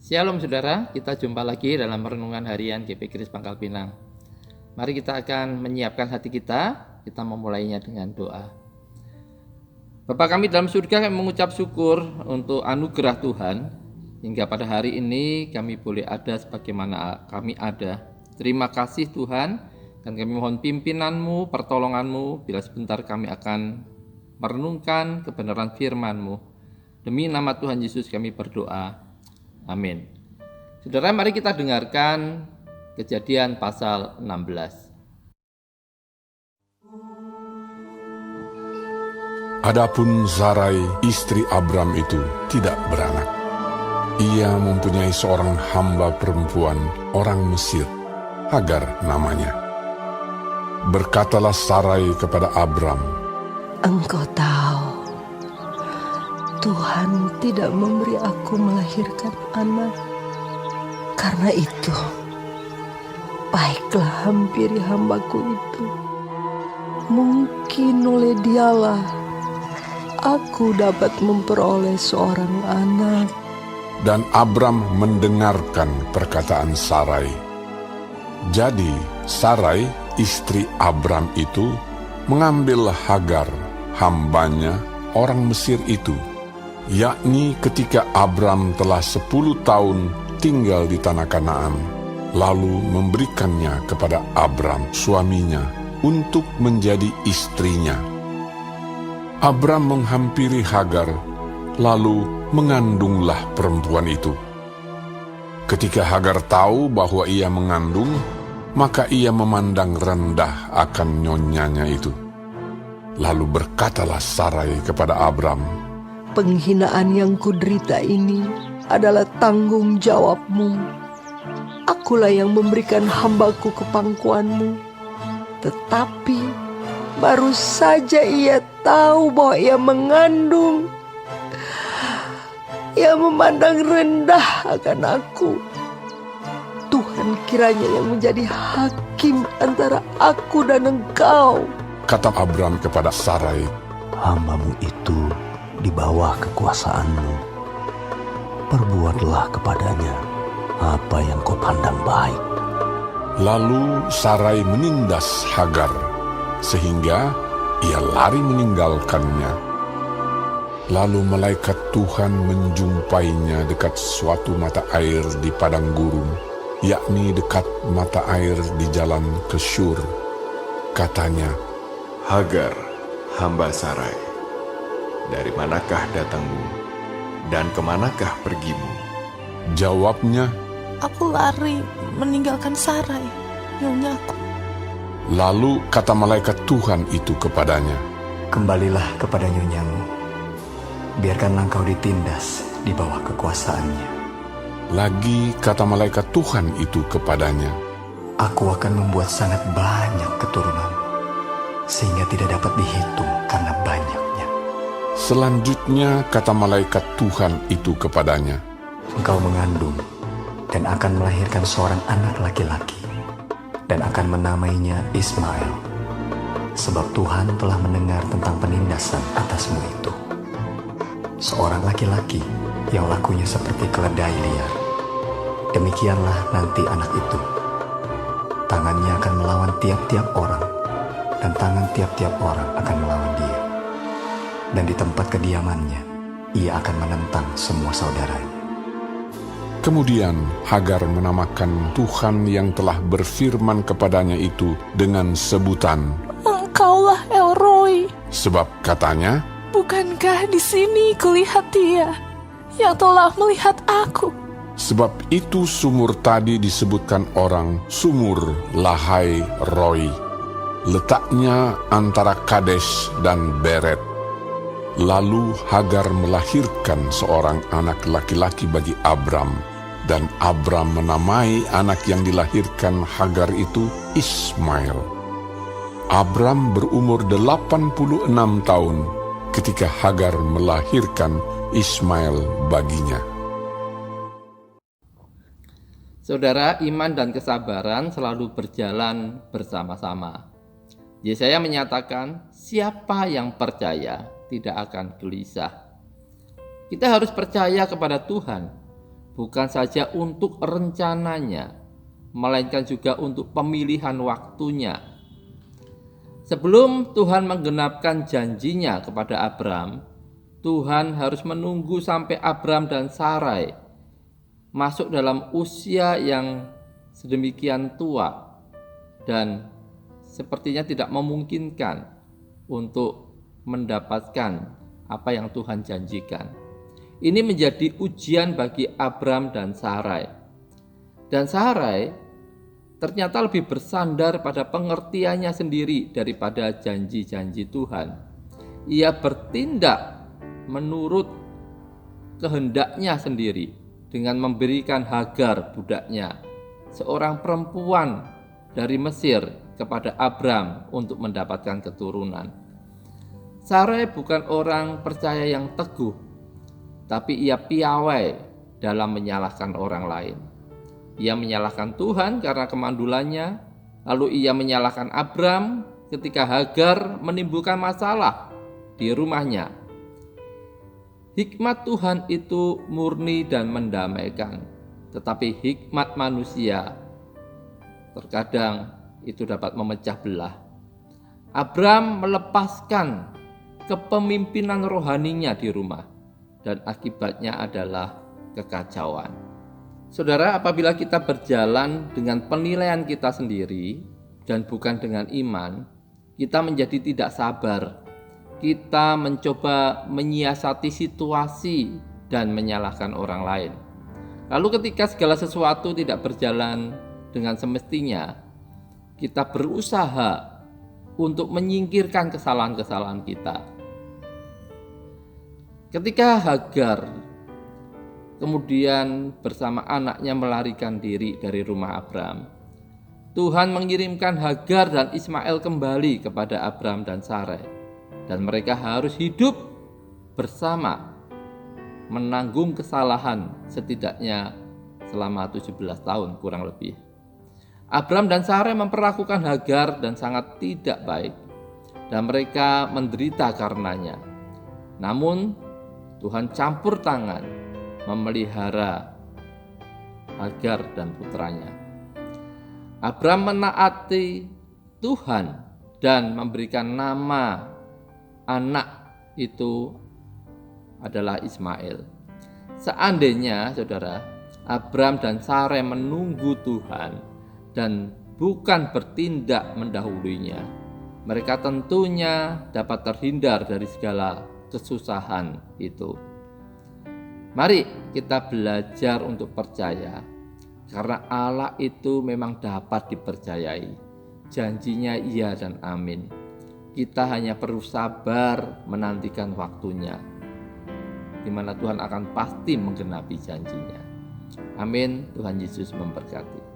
Shalom saudara, kita jumpa lagi dalam renungan harian GP Kris Pangkal Pinang. Mari kita akan menyiapkan hati kita memulainya dengan doa. Bapa kami dalam surga, kami mengucap syukur untuk anugerah Tuhan, hingga pada hari ini kami boleh ada sebagaimana kami ada. Terima kasih Tuhan, dan kami mohon pimpinanmu, pertolonganmu, bila sebentar kami akan merenungkan kebenaran firman-Mu. Demi nama Tuhan Yesus kami berdoa. Amin. Saudara, mari kita dengarkan Kejadian pasal 16. Adapun Sarai, istri Abram itu tidak beranak. Ia mempunyai seorang hamba perempuan, orang Mesir, Hagar namanya. Berkatalah Sarai kepada Abram, "Engkau tahu, Tuhan tidak memberi aku melahirkan anak. Karena itu, baiklah hampiri hambaku itu. Mungkin oleh dialah aku dapat memperoleh seorang anak." dan Abram mendengarkan perkataan Sarai. Jadi Sarai, istri Abram itu, mengambil Hagar, hambanya, orang Mesir itu, yakni ketika Abram telah 10 tahun tinggal di tanah Kanaan, lalu memberikannya kepada Abram, suaminya, untuk menjadi istrinya. Abram menghampiri Hagar, lalu mengandunglah perempuan itu. Ketika Hagar tahu bahwa ia mengandung, maka ia memandang rendah akan nyonyanya itu. Lalu berkatalah Sarai kepada Abram, Penghinaan yang kuderita ini adalah tanggung jawabmu. Akulah yang memberikan hambaku ke pangkuanmu. Tetapi baru saja ia tahu bahwa ia mengandung. Ia memandang rendah akan aku. Tuhan kiranya yang menjadi hakim antara aku dan engkau. kata Abram kepada Sarai, Hambamu itu di bawah kekuasaanmu. Perbuatlah kepadanya apa yang kau pandang baik. Lalu Sarai menindas Hagar, sehingga ia lari meninggalkannya. Lalu malaikat Tuhan menjumpainya dekat suatu mata air di padang gurun, yakni dekat mata air di jalan ke Syur. Katanya, Hagar, hamba Sarai, dari manakah datangmu dan kemanakah pergimu? jawabnya. Aku lari meninggalkan Sarai, nyonyaku. Lalu kata malaikat Tuhan itu kepadanya, Kembalilah kepada nyonyamu. Biarkanlah engkau ditindas di bawah kekuasaannya. lagi kata malaikat Tuhan itu kepadanya, Aku akan membuat sangat banyak keturunan, sehingga tidak dapat dihitung karena banyaknya. Selanjutnya kata malaikat Tuhan itu kepadanya, Engkau mengandung dan akan melahirkan seorang anak laki-laki, dan akan menamainya Ismail, sebab Tuhan telah mendengar tentang penindasan atasmu itu. Seorang laki-laki yang lakunya seperti keledai liar. Demikianlah nanti anak itu. Tangannya akan melawan tiap-tiap orang, dan tangan tiap-tiap orang akan melawan dia. Dan di tempat kediamannya, ia akan menentang semua saudaranya. Kemudian Hagar menamakan Tuhan yang telah berfirman kepadanya itu dengan sebutan, Engkaulah El Roi. sebab katanya, Bukankah di sini kulihat Dia yang telah melihat aku? sebab itu sumur tadi disebutkan orang Sumur Lahai Roi. Letaknya antara Kades dan Beret. Lalu Hagar melahirkan seorang anak laki-laki bagi Abram, dan Abram menamai anak yang dilahirkan Hagar itu Ismail. Abram berumur 86 tahun ketika Hagar melahirkan Ismail baginya. Saudara, iman dan kesabaran selalu berjalan bersama-sama. Yesaya menyatakan, siapa yang percaya tidak akan gelisah. Kita harus percaya kepada Tuhan, bukan saja untuk rencananya, melainkan juga untuk pemilihan waktunya. Sebelum Tuhan menggenapkan janjinya kepada Abram, Tuhan harus menunggu sampai Abram dan Sarai masuk dalam usia yang sedemikian tua dan sepertinya tidak memungkinkan untuk mendapatkan apa yang Tuhan janjikan. Ini menjadi ujian bagi Abram dan Sarai. Dan Sarai ternyata lebih bersandar pada pengertiannya sendiri daripada janji-janji Tuhan. Ia bertindak menurut kehendaknya sendiri dengan memberikan Hagar budaknya, seorang perempuan dari Mesir, kepada Abram untuk mendapatkan keturunan. Sarai bukan orang percaya yang teguh, tapi ia piawai dalam menyalahkan orang lain. Ia menyalahkan Tuhan karena kemandulannya, lalu ia menyalahkan Abram ketika Hagar menimbulkan masalah di rumahnya. Hikmat Tuhan itu murni dan mendamaikan, tetapi hikmat manusia terkadang itu dapat memecah belah. Abram melepaskan kepemimpinan rohaninya di rumah, dan akibatnya adalah kekacauan. Saudara, apabila kita berjalan dengan penilaian kita sendiri dan bukan dengan iman, kita menjadi tidak sabar. Kita mencoba menyiasati situasi dan menyalahkan orang lain. Lalu ketika segala sesuatu tidak berjalan dengan semestinya, kita berusaha untuk menyingkirkan kesalahan-kesalahan kita. Ketika Hagar kemudian bersama anaknya melarikan diri dari rumah Abram, Tuhan mengirimkan Hagar dan Ismail kembali kepada Abram dan Sarai, dan mereka harus hidup bersama, menanggung kesalahan setidaknya selama 17 tahun kurang lebih. Abram dan Sarai memperlakukan Hagar dan sangat tidak baik, dan mereka menderita karenanya. Namun Tuhan campur tangan memelihara Hagar dan putranya. Abram menaati Tuhan dan memberikan nama anak itu adalah Ismail. Seandainya saudara, Abram dan Sarai menunggu Tuhan dan bukan bertindak mendahulunya, mereka tentunya dapat terhindar dari segala kesusahan itu. Mari kita belajar untuk percaya, karena Allah itu memang dapat dipercayai. Janjinya iya dan amin. Kita hanya perlu sabar menantikan waktunya, di mana Tuhan akan pasti menggenapi janjinya. Amin. Tuhan Yesus memberkati.